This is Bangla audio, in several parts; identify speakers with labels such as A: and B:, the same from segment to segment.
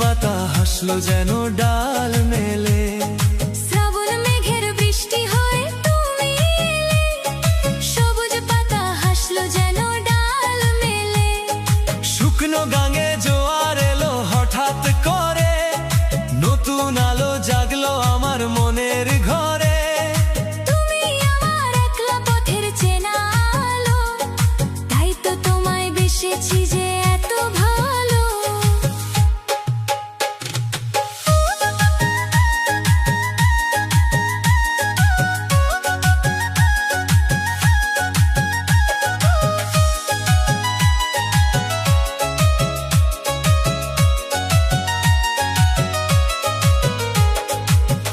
A: পাতা হাসলো যেন ডাল মেলে।
B: শ্রাবণ মেঘের বৃষ্টি হয়ে তুমি এলে, সবুজ পাতা হাসলো যেন ডাল মেলে।
A: শুকনো গাঙে জোয়ার এলো হঠাৎ করে, নতুন আলো জাগলো আমার মনের ঘরে।
B: তুমি আমার একলা পথের চেনা আলো, তাই তো তোমায় বেসেছি যে এত ভালো।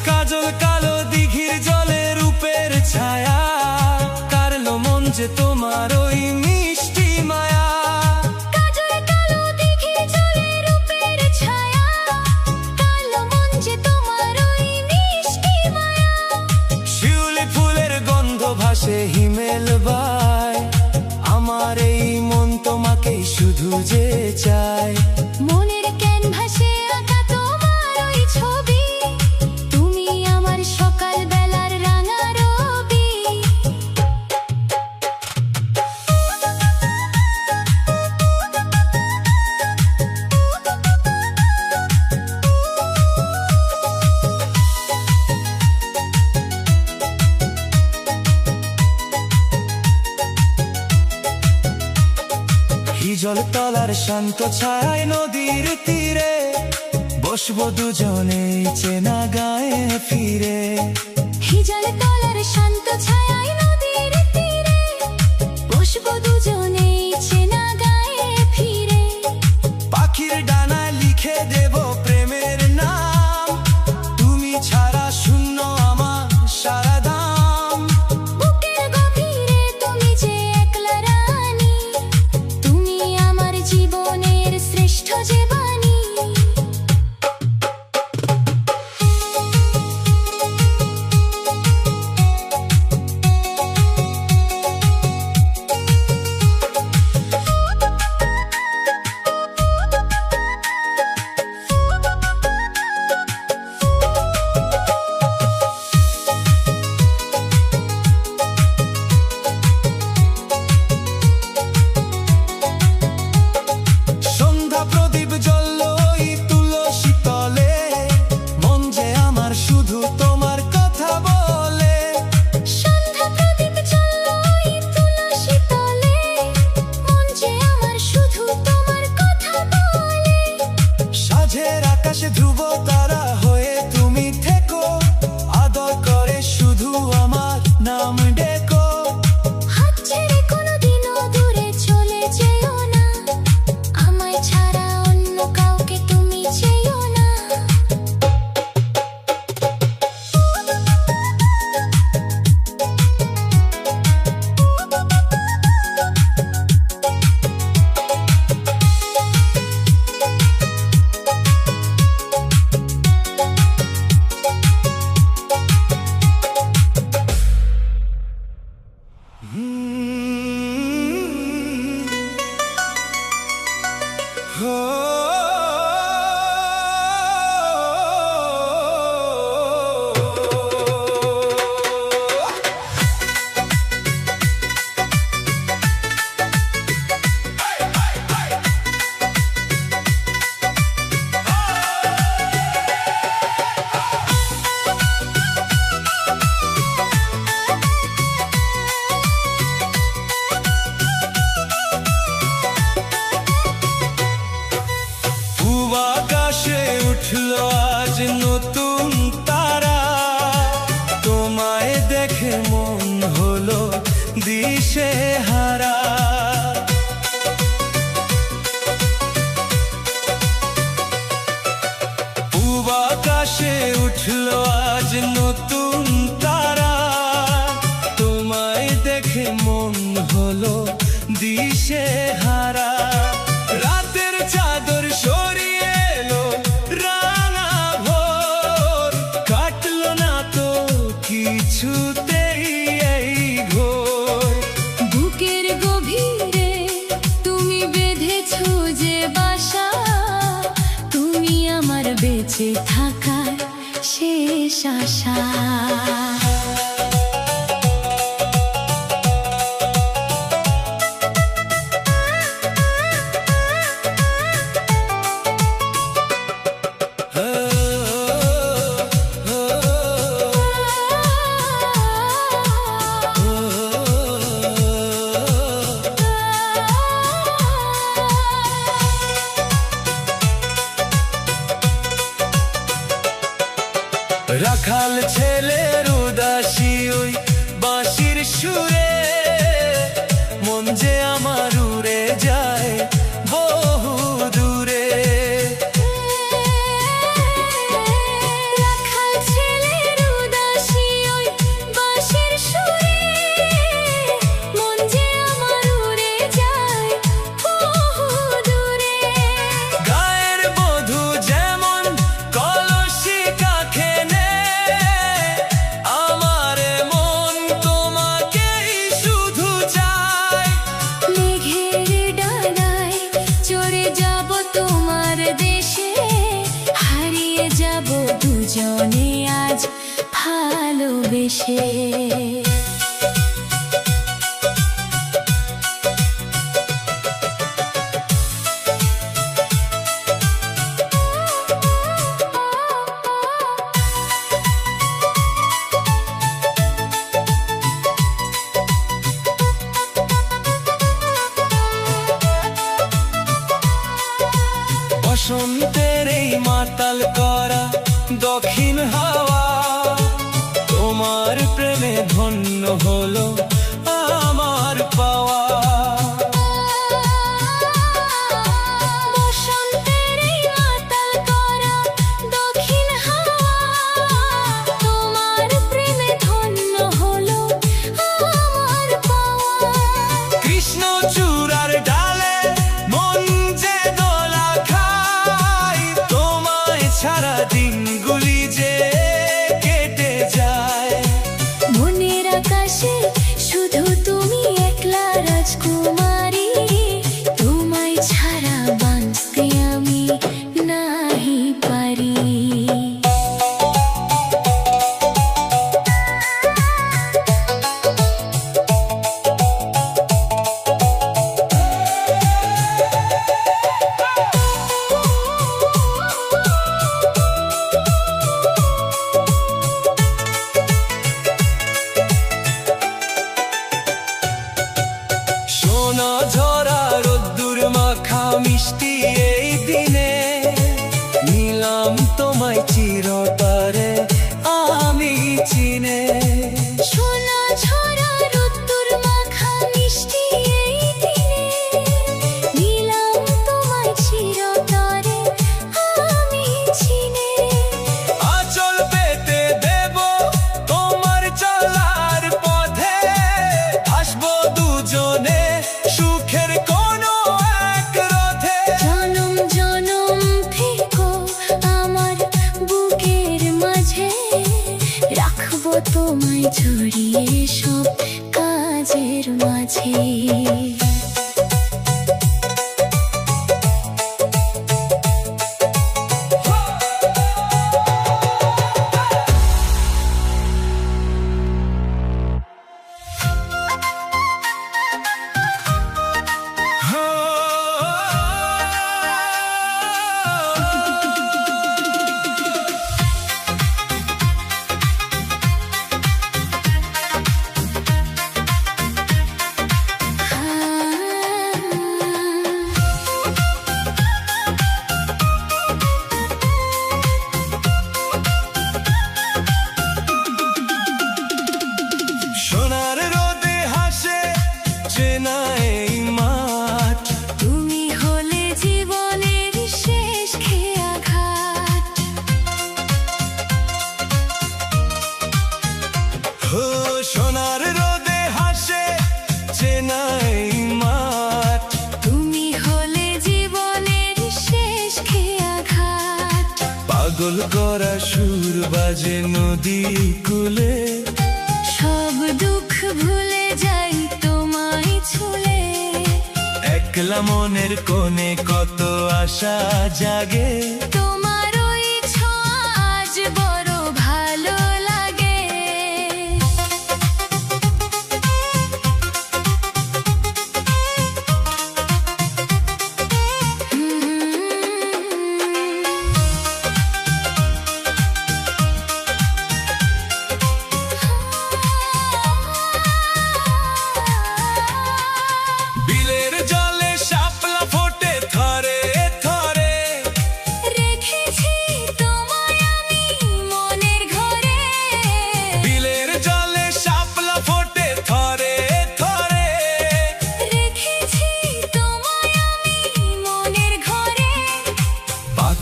A: কাজল কালো দিঘির জলে রূপের ছায়া, কারলো মন যে তোমার ওই মিষ্টি মায়া।
B: কাজল কালো দিঘির জলে রূপের ছায়া, কালো মন যে তোমার ওই মিষ্টি মায়া।
A: শিউলি ফুলের গন্ধ ভাসে হিমেল বায়, আমার এই মন তোমাকেই শুধু যে চায়।
B: মনের ক্যানভাসে আঁকা তোমার ওই ছবি, তুমি আমার সকাল বেলার রাঙা রবি।
A: হিজল তলার শান্ত ছায় নদীর তীরে, বসবো দুজনেই চেনা গায়ে ফিরে।
B: হিজল তলার শান্ত ছায়ায় নদীর তীরে, বসবো দুজনেই চেনা গায়ে ফিরে।
A: পাখির ডানায় লিখে দেব প্রেমের নাম, তুমি ছাড়া শূন্য আমার সারা দাম।
B: বুকের গভীরে তুমি যে একলা রানী, তুমি আমার জীবনের শ্রেষ্ঠ যে বাণী।
A: সন্ধ্যা প্রদীপ জ্বলল ওই তুলসী তলে, মন যে আমার শুধু তোমার কথা বলে।
B: সন্ধ্যা প্রদীপ জ্বলল ওই তুলসী তলে, মন যে আমার শুধু তোমার কথা বলে।
A: সাঁঝের আকাশে ধ্রুব তারা হয়ে তুমি থেকো, আদর করে শুধু আমার নাম ডেকো।
B: হাত ছেড়ে কোনোদিনও দূরে চলে যেও না, আমায় ছাড়া অন্য কাউকে তুমি চেয়েও না।
A: পূব আকাশে উঠলো আজ নতুন তারা, তোমায় দেখে মন হলো দিশে হারা। পূব আকাশে উঠলো আজ নতুন তারা, তোমায় দেখে মন হলো দিশে হারা। রাতের চাদর সরিয়ে এলো রাঙা ভোর, কাটলো না তো কিছুতেই এই ঘোর।
B: বুকের গভীরে তুমি বেঁধেছো যে বাসা, তুমি আমার বেঁচে থাকার শেষ আশা।
A: রাখাল ছেলের উদাসী ওই বাঁশির সুরে মন যে আমার উড়ে যায় বহু দূরে।
B: রাখাল ছেলের উদাসী ওই বাঁশির সুরে মন যে আমার উড়ে যায় বহু দূরে।
A: গায়ের বধূ যেমন কলসি কাখে
B: দুজনে আজ ভালোবেসে।
A: বসন্তের এই মাতাল করা দক্ষিণ হাওয়া তোমার প্রেমে ধন্য হলো আমার পাওয়া।
B: বসন্তের এই মাতাল করা দক্ষিণ হাওয়া তোমার প্রেমে ধন্য হলো আমার পাওয়া।
A: কৃষ্ণচূড়ার ডালে মন যে দোলা খায় তোমায় ছাড়া দিনগুলি যে কেটে যায়।
B: মনের আকাশে শুধু তুমি একলা রাজকুমারী, তোমায় ছাড়া বাঁচতে আমি নাহি পারি।
A: সোনা ঝরা রোদ্দুর মাখা মিষ্টি এই দিনে নিলাম তোমায় চিরতরে আমি চিনে।
B: সোনা ঝরা রোদ্দুর মাখা মিষ্টি এই দিনে নিলাম তোমায় চিরতরে আমি চিনে।
A: আঁচল পেতে দেব তোমার চলার পথে আসবো দুজনে সুখের কোনো এক রথে।
B: জনম জনম থেকো আমার বুকের মাঝে, রাখবো তোমায় জড়িয়ে সব কাজের মাঝে।
A: সোনার রোদে হাসে চেনা এই মাঠ,
B: তুমি হলে জীবনের শেষ খেয়াঘাট।
A: হো সোনার রোদে হাসে চেনা এই মাঠ,
B: তুমি হলে জীবনের শেষ খেয়াঘাট।
A: পাগল করা সুর বাজে নদী কূলে,
B: সব দুঃখ ভুলে যাই তোমায় ছুলে।
A: একলা মনের কোণে কত আশা জাগে
B: তোমার ওই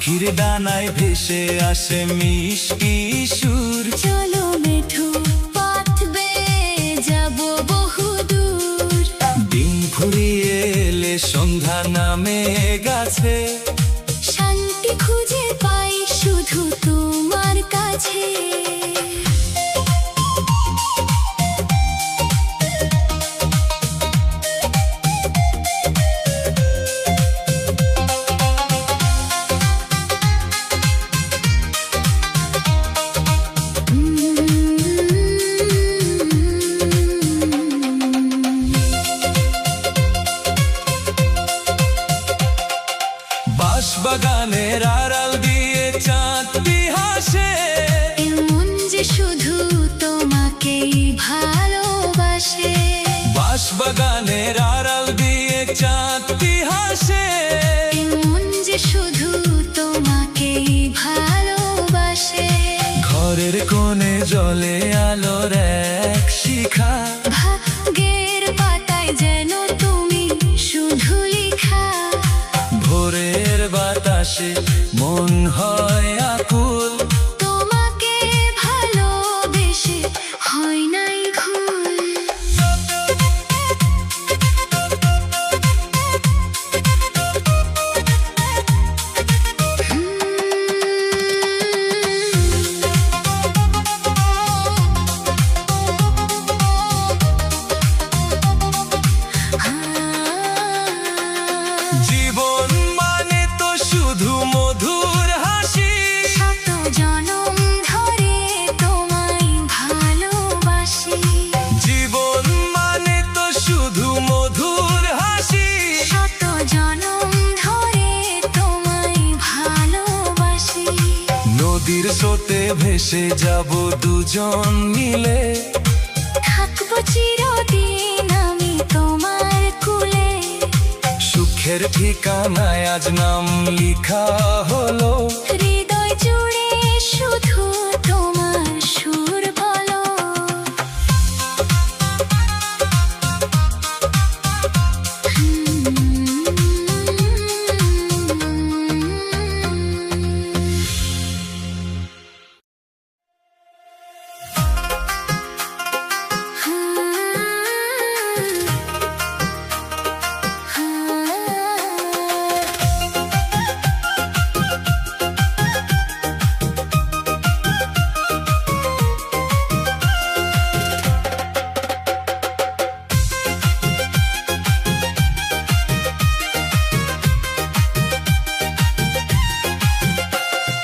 A: পাখির ডানায় ভেসে আসে মিষ্টি সুর।
B: চলো মেঠো পথ বেয়ে যাব বহুদূর।
A: দিন ফুরিয়ে এলে সন্ধ্যা নামে গাছে,
B: শান্তি খুঁজে পাই শুধু তোমার কাছে।
A: বাগানের আড়াল দিয়ে চাঁদটি হাসে,
B: এমন যে শুধু তোমাকেই ভালোবাসে।
A: বাগানের আড়াল দিয়ে চাঁদটি হাসে,
B: এমন যে শুধু তোমাকেই ভালোবাসে।
A: ঘরের কোণে জলে আলোর এক শিখা,
B: ভাগ্যের পাতায় যেন তুমি শুধু লিখা।
A: ভোরের বাতাসে মন হয় আকুল,
B: তোমাকে ভালোবেসে হয় নাই ভুল।
A: জীবন মানে তো শুধু মধুর হাসি,
B: শত জনম ধরে তোমায় ভালোবাসি।
A: জীবন মানে তো শুধু মধুর হাসি,
B: শত জনম ধরে তোমায় ভালোবাসি।
A: নদীর স্রোতে ভেসে যাব দুজন মিলে,
B: থাকবো চিরদিন আমি তোমার কুলে।
A: সুখের ঠিকানায় আজ নাম লিখা হলো,
B: হৃদয় জুড়ে শুধু তোমার সুর বলো।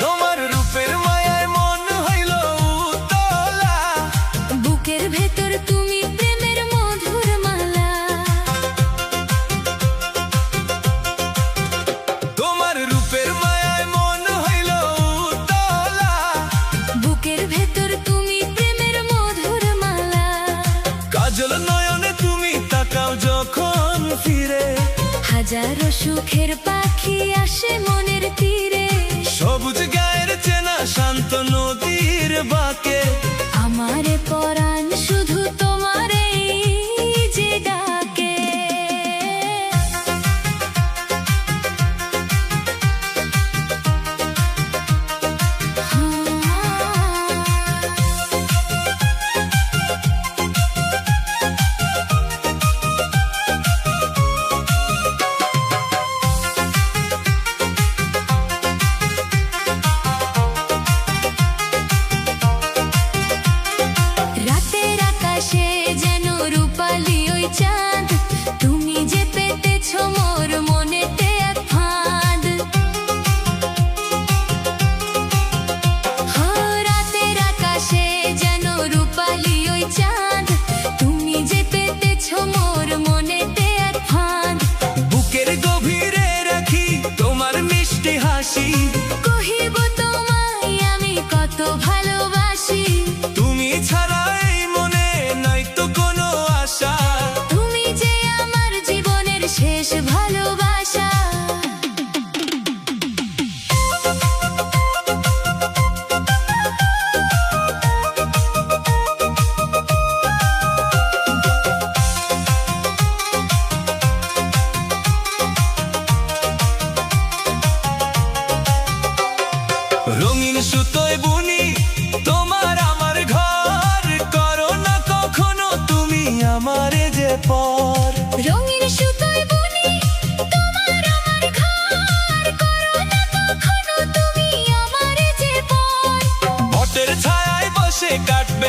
A: তোমার রূপের মায়ায় মন হইল উতলা,
B: বুকের ভেতর তুমি প্রেমের মধুর মালা।
A: তোমার রূপের মায়ায় মন হইল উতলা,
B: বুকের ভেতর তুমি প্রেমের মধুর মালা।
A: কাজল নয়নে তুমি তাকাও যখন ফিরে,
B: হাজারো সুখের পাখি আসে মনের তীরে।
A: সবুজ গায়ের চেনা শান্ত নদীর বাঁকে,
B: আমার পরাণ শুধু তোমার যে ডাকে।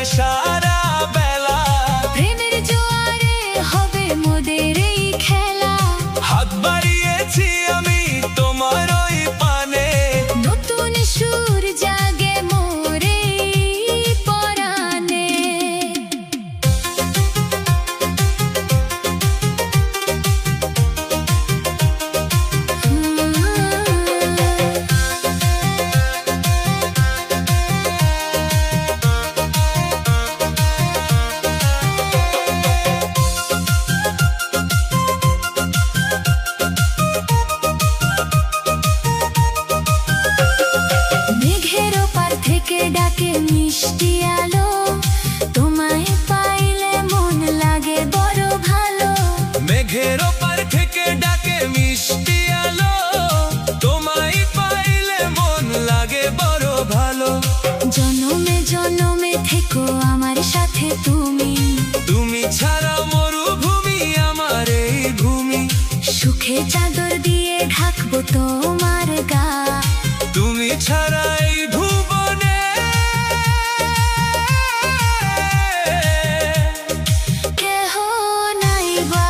A: কাটবে সারা বেলা।
B: প্রেমের জোয়ারে হবে মোদের এই খেলা।
A: হাত বাড়িয়েছি আমি তোমার ওই পানে,
B: নতুন সুর জাগে মোর এই পরাণে। মেঘের ওপার থেকে ডাকে মিষ্টি আলো, তোমায় পাইলে মন লাগে বড় ভালো।
A: মেঘের ওপার থেকে ডাকে মিষ্টি আলো, তোমায় পাইলে মন লাগে বড় ভালো।
B: জনমে জনমে থেকো আমার সাথে তুমি,
A: তুমি ছাড়া মরুভূমি আমার এই ভূমি।
B: সুখে চাদর দিয়ে ঢাকবো তোমার গা।
A: তুমি ছাড়া এই ভুবনে
B: কেহ নাই বা।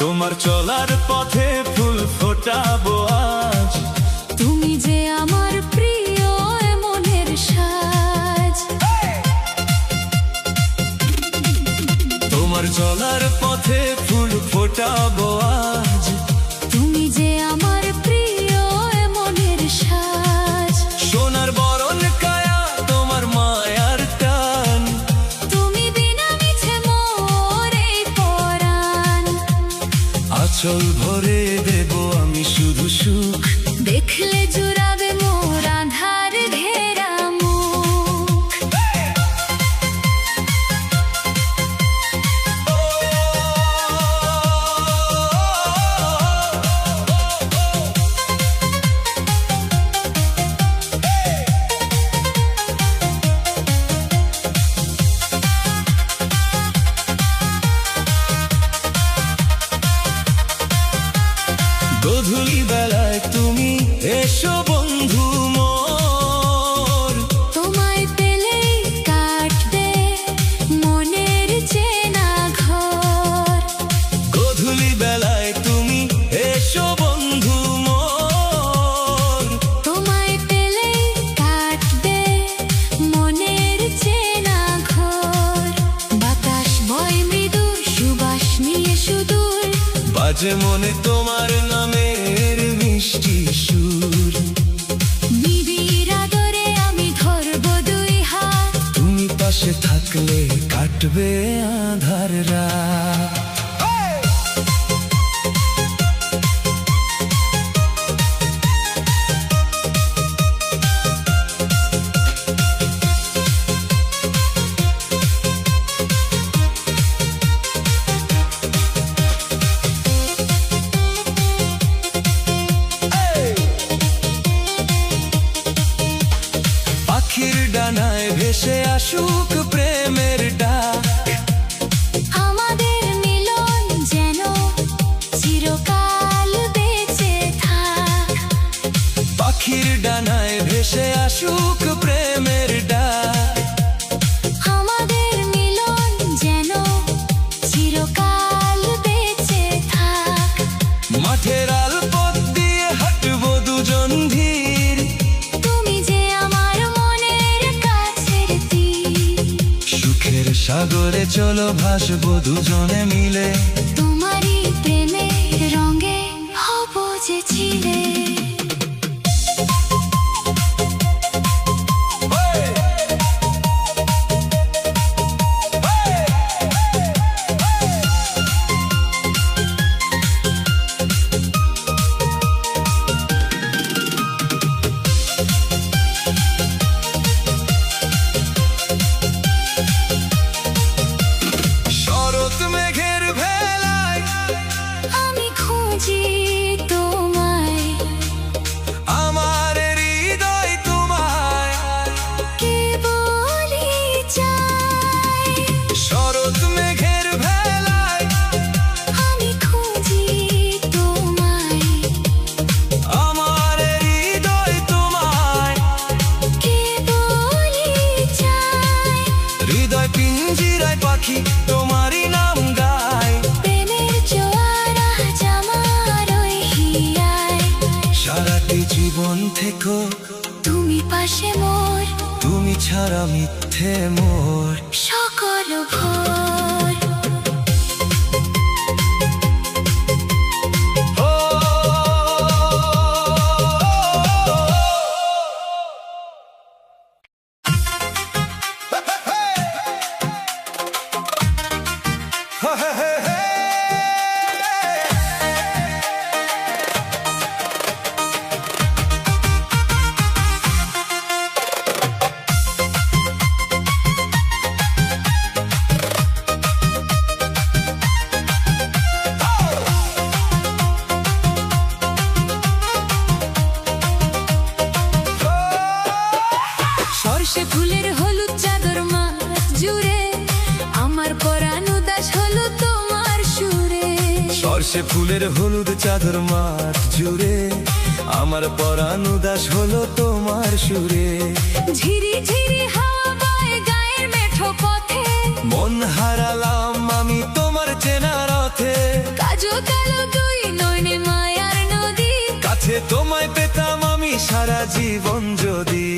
A: তোমার চলার পথে ফুল ফোটাবো আজ।
B: তুমি যে আমার প্রিয় মনের সাজ।
A: তোমার চলার পথে ফুল ফোটাবো আজ।
B: তুমি যে আমার প্রিয় মনের সাজ।
A: সোনার বরণ কায়া তোমার মায়ার টান,
B: তুমি বিনা মিছে মোর এই পরাণ।
A: আঁচল ভরে দেব আমি শুধু সুখ,
B: দেখলে জুড়াবে মোর আধার ঘেরা মুখ।
A: গধূলি বেলায় তুমি এসো বন্ধু মোর।
B: তোমায় পেলেই কাটবে মনের চেনা ঘর।
A: গধূলি বেলায় তুমি এসো বন্ধু মোর।
B: তোমায় পেলেই কাটবে মনের চেনা ঘর। বাতাস বয় মৃদু সুবাস নিয়ে সুদূর।
A: বাজে মনে তোমার নামের মিষ্টি সুর।
B: নিবিড় আদরে আমি ধরবো দুই হাত।
A: তুমি পাশে থাকলে কাটবে আধার রাত। পাখির ডানায় ভেসে আসুক প্রেমের ডাক,
B: আমাদের মিলন যেন চিরকাল বেঁচে থাক।
A: পাখির ডানায় ভেসে আসুক প্রেমের ডাক।
B: আমাদের মিলন যেন চিরকাল বেঁচে থাক।
A: মাঠের আল পথ দিয়ে হাঁটবো দুজন ধীর।
B: তুমি যে আমার মনের কাছের তীর।
A: সুখের সাগরে চলো ভাসবো দুজনে মিলে।
B: তোমারই প্রেমের রঙে হব যে ছিলে।
A: থেকো,
B: তুমি পাশে মোর,
A: তুমি ছাড়া মিথ্যে মোর
B: সকল ভোর।
A: ও
B: সর্ষে ফুলের হলুদ চাদর মাছ জুড়ে, আমার পরাণ উদাস হলো তোমার সুরে।
A: সর্ষে ফুলের হলুদ চাদর মাঠ জুড়ে, আমার পরাণ উদাস হলো তোমার সুরে।
B: ঝিরি ঝিরি হাওয়া বয় গায়ের মেঠো পথে,
A: মন হারালাম আমি তোমার চেনা রথে।
B: কাজো কালো দুই নয়নে মায়ার নদী,
A: কাছে তোমায় পেতাম আমি সারা জীবন যদি।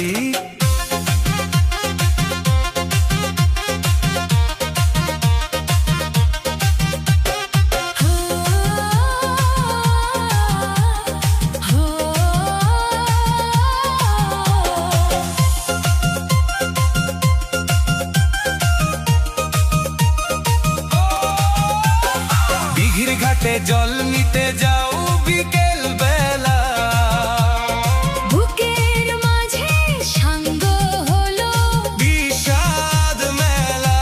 A: দিঘির ঘাটে জল নিতে যাও বিকেল বেলা,
B: বুকের মাঝে সাঙ্গ হলো
A: বিষাদ মেলা।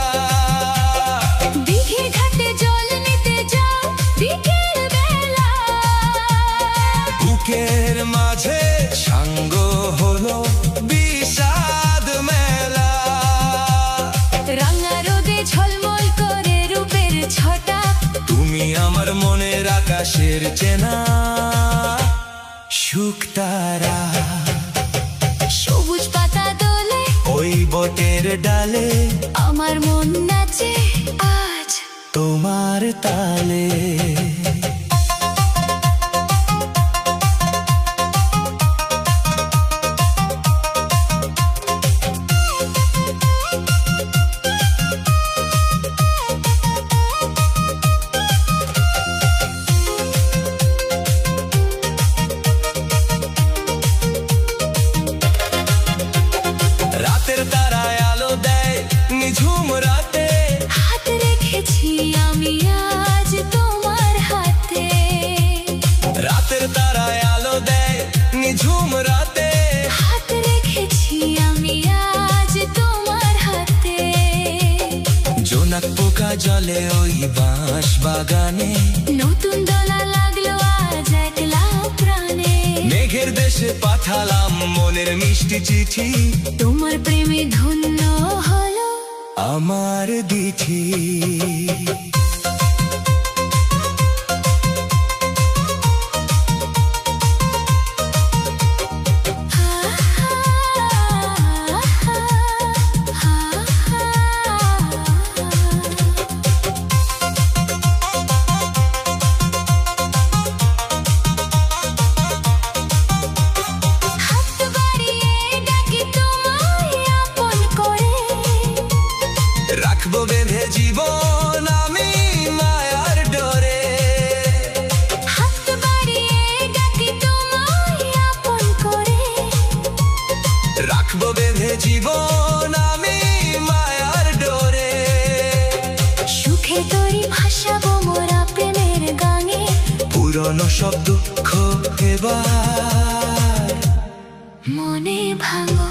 B: দিঘির ঘাটে জল নিতে যাও বিকেল বেলা,
A: বুকের মাঝে সাঙ্গ হলো বিষাদ মেলা।
B: রাঙা রোদে ঝলমল করে রূপের ছটা,
A: তুমি আমার মনের আকাশের চেনা শুকতারা।
B: সবুজ পাতা দোলে
A: ওই বটের ডালে,
B: আমার মন নাচে আজ
A: তোমার তালে। রাতের তারায় আলো দেয় নিঝুম রাতে,
B: হাত রেখেছি আমি আজ তোমার হাতে।
A: রাতের তারায় আলো দেয় নিঝুম রাতে।
B: হাত রেখেছি আমি আজ তোমার হাতে।
A: জোনাক পোকা জলে ওই বাঁশ বাগানে,
B: নতুন দোলা লাগলো আজ একলা প্রাণে।
A: মেঘের দেশে পাঠালাম মনের মিষ্টি চিঠি,
B: তোমার প্রেমে ধন্য হলো
A: আমার দিঠি।
B: হাত বাড়িয়ে ডাকি তোমায় আপন করে,
A: রাখবো বেঁধে জীবন আমি মায়ার ডোরে।
B: হাত বাড়িয়ে ডাকি তোমায় আপন করে।
A: রাখবো বেঁধে জীবন আমি মায়ার ডোরে।
B: সুখে তরি ভাসাবো মোরা প্রেমের গানে,
A: পুরনো সব দুঃখ এবার
B: মনে ভাঙো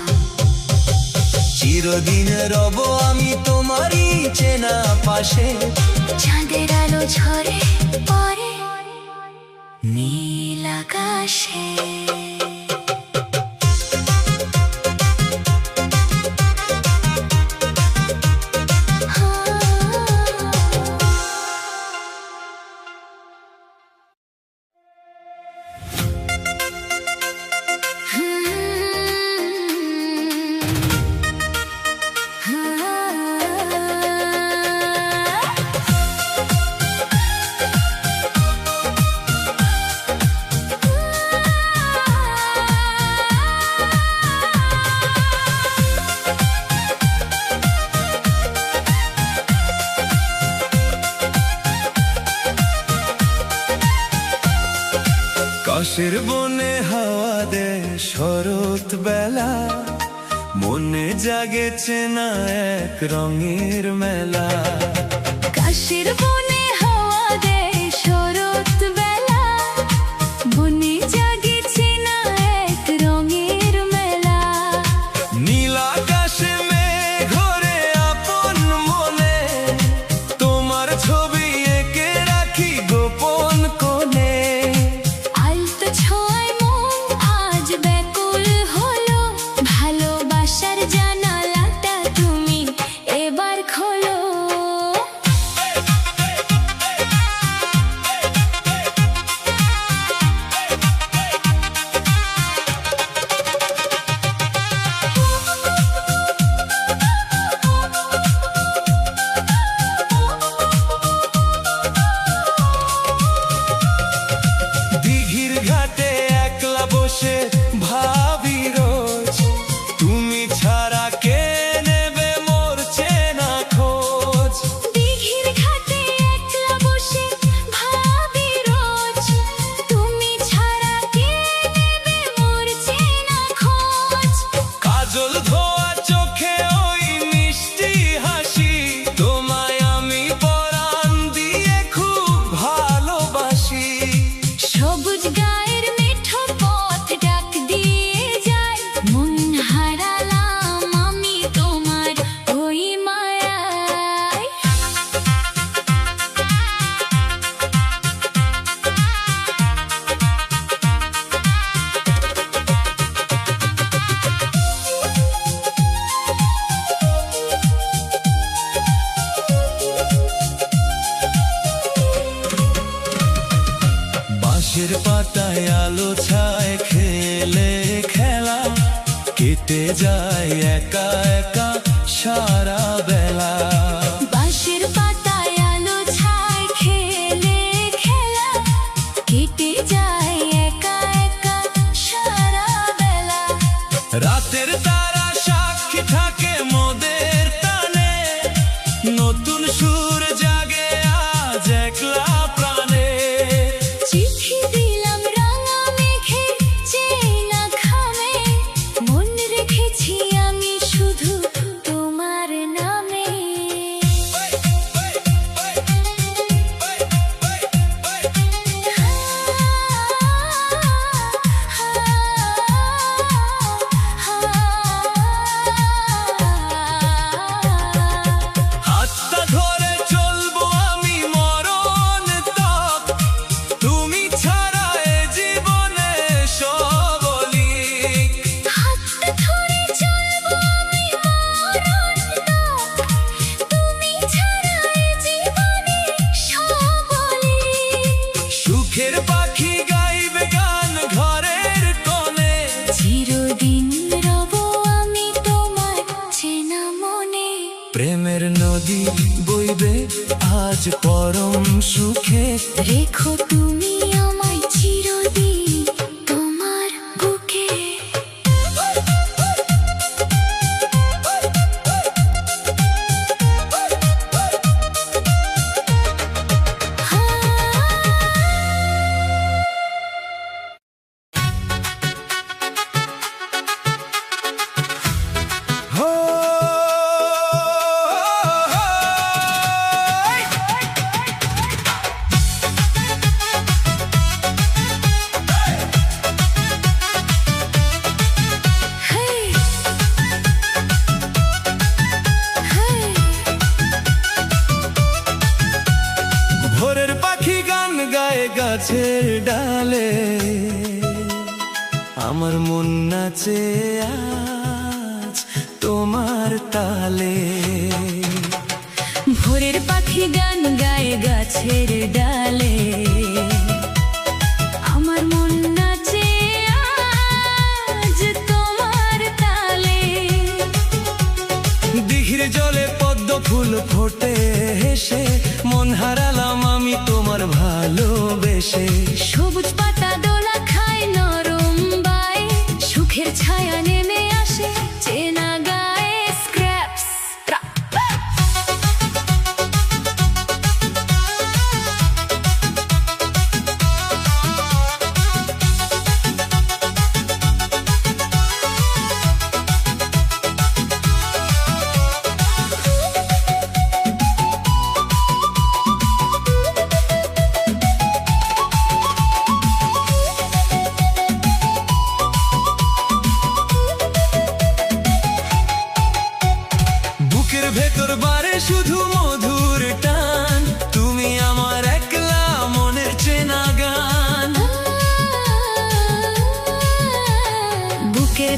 A: চিরদিন রব আমি তোমারই চেনা পাশে।
B: চাঁদের আলো ঝরে পরে নীল আকাশে।
A: কাশের বনে হাওয়া দে শরৎ বেলা, মনে জাগেছে না এক রঙের মেলা।
B: কাশের বনে হাওয়া দেয় শরৎ বেলা, মনে জাগেছে না এক রঙের মেলা।
A: নীল আকাশে মেঘ ঘোরে আপন মনে, তোমার ছবি এঁকে রাখি গোপন কোণে।
B: আলতো ছোঁয়ায় মন আজ ব্যাকুল হলো, ভালোবাসার জানালাটা তুমি এবার খোলো।
A: দিঘির ঘাটে একলা বসে ভাবি রোজ, তুমি ছাড়া কে নেবে মোর চেনা খোঁজ।
B: দিঘির ঘাটে একলা বসে ভাবি রোজ, তুমি ছাড়া কে নেবে মোর চেনা খোঁজ।
A: কাজল ধোয়া চোখে ওই মিষ্টি হাসি, তোমায় আমি পরাণ দিয়ে খুব ভালোবাসি।
B: সবুজ গায়ের মেঠো পথ ডাক দিয়ে যায়, মন হারালাম আমি তোমার ওই মায়ায়।
A: বাঁশের পাতায় আলো ছায় খেলে খেলা, কেটে যায় একা একা সারা বেলা।
B: বাঁশের পাতায় আলো ছায় খেলে খেলা, কেটে যায় একা একা সারা বেলা।
A: রাতের তারা সাক্ষী থাকে মোদের টানে, নতুন সুর জাগে আজ একলা প্রাণে।
B: চিঠি দিলাম রাঙা মেঘে চেনা খামে, মন রেখেছি আমি শুধু তোমার নামে।
A: হাতটা ধরে চলবো আমি মরণ তক, তুমি ছাড়া এ জীবনে সবলিক।
B: হাতটা ধরে চলবো আমি মরণ তক, তুমি ছাড়া এ জীবনে সবলিক।
A: সুখের পাখি গাইবে গান ঘরের কোণে,
B: চিরদিন রব আমি তোমার চেনা মনে।
A: প্রেমের নদী বইবে আজ পরম সুখে।
B: রেখো তুমি আমায় চিরদিন তোমার বুকে।
A: হো
B: Hey, hey,
A: ভোরের পাখি গান গায়ে গাছের ডালে, আমার মন নাচে আজ তোমার তালে।
B: ভোরের পাখি গান গায়ে গাছের ডালে, আমার মন নাচে আজ তোমার তালে।
A: দিঘির জলে পদ্ম ফুল ফোটে হেসে, মন হারালাম আমি তোমার ভালোবেসে।
B: সবুজ পাতা দোলা খায় নরম বাই, সুখের ছায়া নেমে আসে চেনা গায়ে স্ক্র্যাপস।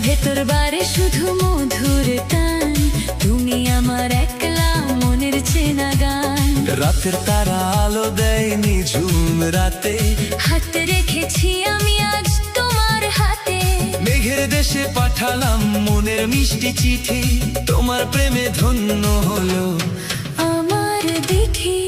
B: ভেতর বারে শুধু মধুর টান, তুমি আমার একলা মনের চেনা গান।
A: রাতের তারা আলো দেয় নিঝুম রাতে,
B: হাত রেখেছি আমি আজ তোমার হাতে।
A: মেঘের দেশে পাঠালাম মনের মিষ্টি চিঠি, তোমার প্রেমে ধন্য হলো
B: আমার দিঠি।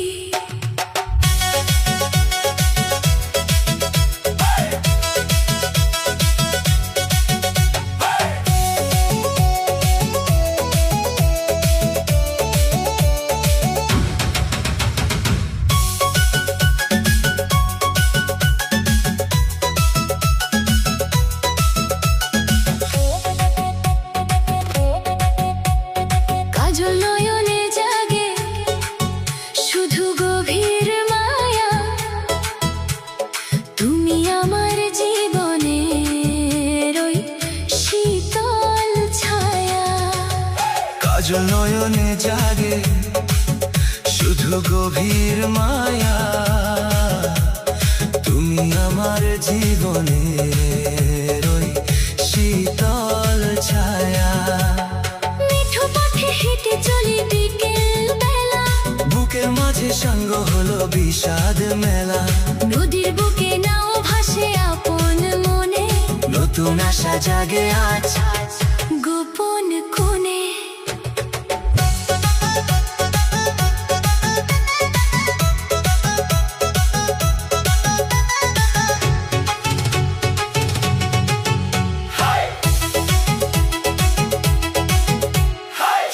B: কাজল নয়নে জাগে শুধু গভীর মায়া, তুমি আমার জীবনের ওই শীতল ছায়া।
A: কাজল নয়নে জাগে শুধু গভীর মায়া, তুমি আমার জীবনের ওই শীতল ছায়া।
B: মিঠু পথে হেঁটে চলি বিকেল বেলা,
A: বুকের মাঝে সাঙ্গ হলো বিষাদ মেলা।
B: নদীর বুকে নাও ভাসে আপন মনে,
A: নতুন আশা জাগে আজ
B: গোপন কোণে।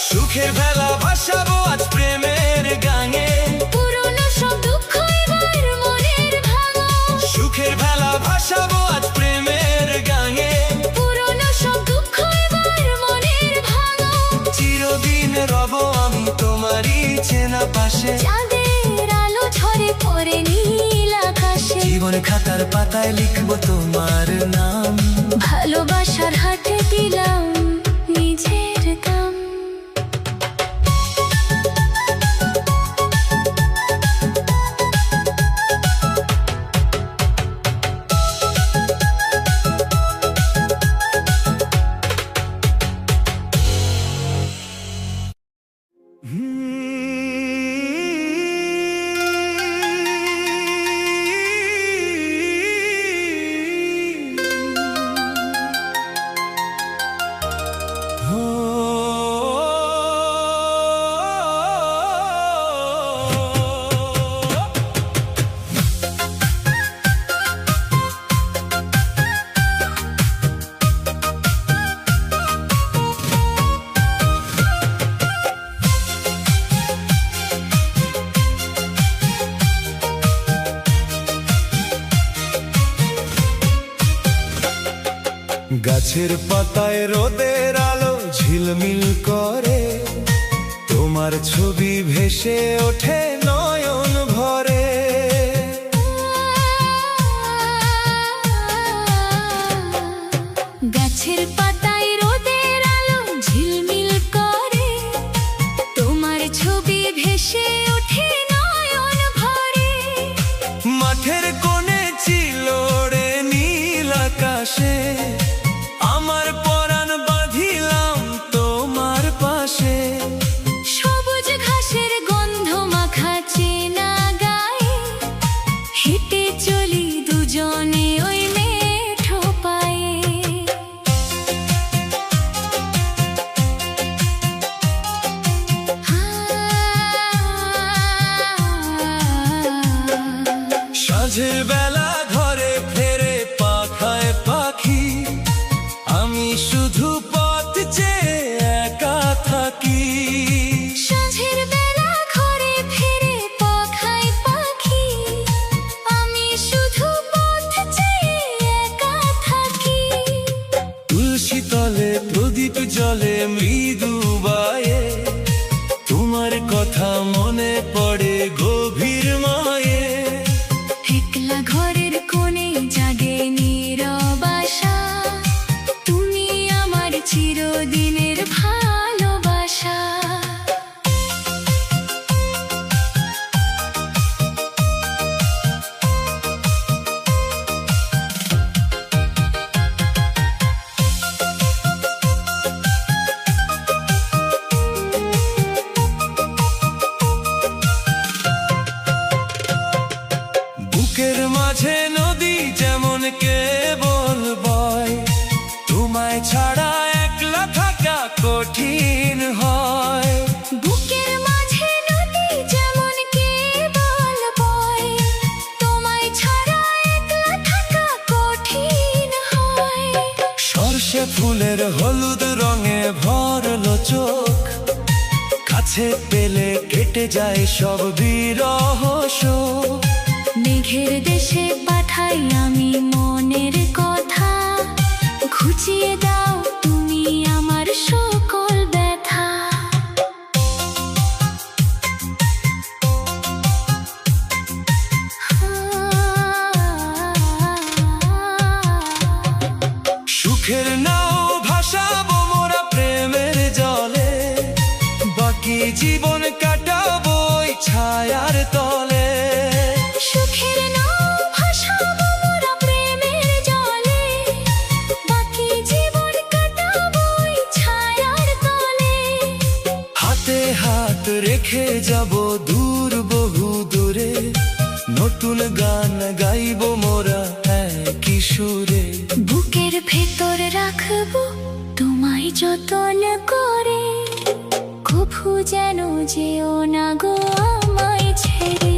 A: সুখের ভেলা ভাসাবো আজ প্রেমের গাঙে,
B: পুরনো সব দুঃখ এবার মনের ভাঙো।
A: সুখের ভেলা ভাসাবো আজ প্রেমের গাঙে।
B: পুরনো সব দুঃখ এবার মনের ভাঙো।
A: চিরদিন রব আমি তোমারই চেনা পাশে,
B: চাঁদের আলো ঝরে পড়ে নীল আকাশে।
A: জীবন খাতার পাতায় লিখবো তোমার নাম,
B: ভালোবাসার হাতে দিলাম নিজের দাম।
A: গাছের পাতায় রোদের আলো ঝিলমিল করে, তোমার ছবি ভেসে ওঠে নয়ন ভরে।
B: গাছের পাতায় রোদের আলো ঝিলমিল করে, তোমার ছবি ভেসে ওঠে নয়ন ভরে।
A: মাঠের কোণে চিলোড়ে নীল আকাশে, আমার পরাণ বাঁধিলাম তোমার পাশে।
B: সবুজ ঘাসের গন্ধ মাখা চেনা গায়ে, হেঁটে চলি দুজনে ওই মেঠো পায়ে।
A: সাঁঝের বেলা ঘরে ফেরে পাখায় পাখি, আমি শুধু পথ চেয়ে একা থাকি।
B: সাঁঝের বেলা ঘরে ফিরে পাখায় পাখি, আমি শুধু পথ চেয়ে একা থাকি।
A: তুলসী তলে প্রদীপ জলে মৃদু বায়ে, তোমার কথা মনে পড়ে গভীর মায়ে।
B: একলা
A: বুকের মাঝে নদী যেমন কেবল বয়, তোমায় ছাড়া একলা থাকা কঠিন হয়।
B: বুকের মাঝে নদী যেমন কেবল বয়, তোমায় ছাড়া একলা থাকা কঠিন হয়।
A: সর্ষে ফুলের হলুদ রঙে ভরলো চোখ, কাছে পেলে কেটে যায় সব বিরহ শোক।
B: মেঘের দেশে পাঠাই আমি মনের কথা, ঘুচিয়ে দাও তুমি আমার সকল ব্যথা।
A: সুখের নাও ভাসাবো মোরা প্রেমের জলে, বাকি জীবন কাটাবো ওই ছায়ার তলে।
B: সুখের নাও ভাসাবো মোরা প্রেমের জলে, বাকি জীবন কাটাবো ওই ছায়ার তলে।
A: হাতে হাত রেখে যাব দূর বহু দূরে, নতুন গান গাইবো মোরা একই সুরে।
B: বুকের ভেতর রাখবো তোমায় যতন করে, কভু যেন যেও না গো আমায় ছেড়ে।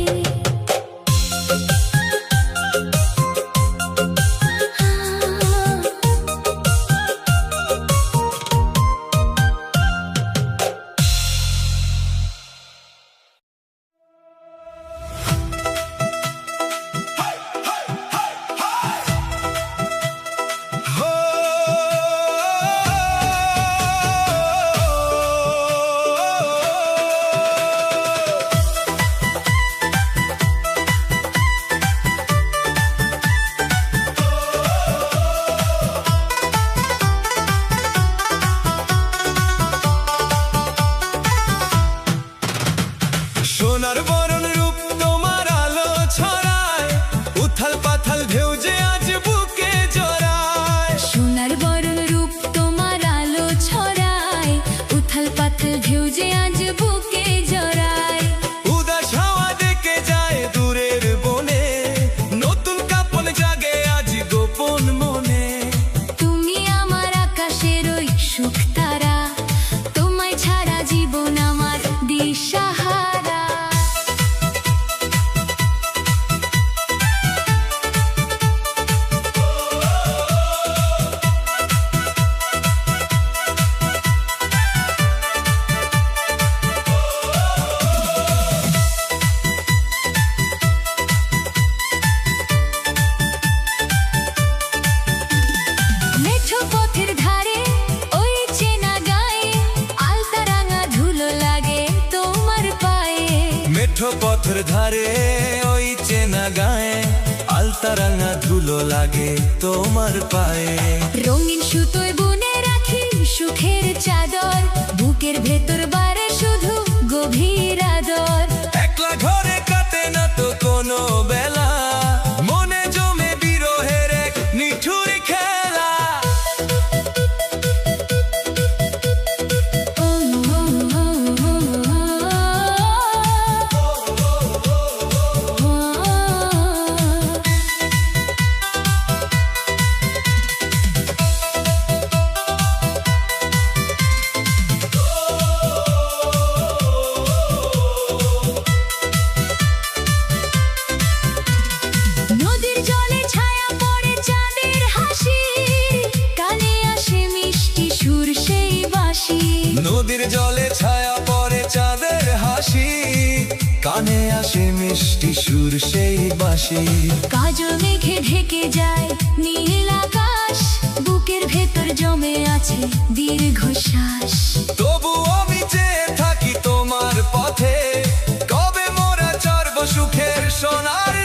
A: হো সোনার বরণ রূপ তোমার আলো ছড়ায়, উথাল পাথাল ঢেউ যে আজ বুকে জড়ায়।
B: সোনার বরণ রূপ তোমার আলো ছড়ায়, উথাল পাথাল ঢেউ যে আজ বুকে জড়ায়।
A: উদাস হাওয়া ডেকে যায় দূরের বনে, নতুন কাপন জাগে আজ গোপন মনে।
B: তুমি আমার আকাশের ওই সুখ তারা, তোমায় ছাড়া জীবন আমার দিশাহারা। মেঠো পথের ধারে ওই চেনা গায়ে, আলতা রাঙা ধুলো লাগে তোমার পায়ে।
A: মেঠো পথের ধারে ওই চেনা গায়ে, আলতা রাঙা ধুলো লাগে তোমার পায়ে।
B: রঙিন সুতোয় বুনে রাখি সুখের চাদর, বুকের ভেতর বারে শুধু গভীর আদর।
A: একলা ঘরে কাটে না তো কোনো বেলা, মনে জমে বিরহের এক নিঠুর খেলা।
B: ও, ও, ও, ও, ও, ও। নদীর জলে ছায়া পড়ে চাঁদের হাসি, কানে আসে মিষ্টি সুর সেই বাঁশি।
A: নদীর জলে ছায়া পড়ে চাঁদের হাসি, কানে আসে মিষ্টি সুর সেই বাঁশি।
B: কাজল মেঘে ঢেকে যায় নীল আকাশ, বুকের ভেতর জমে আছে দীর্ঘশ্বাস।
A: তবু আমি চেয়ে থাকি তোমার পথে, কবে মোরা চড়ব সুখের সোনার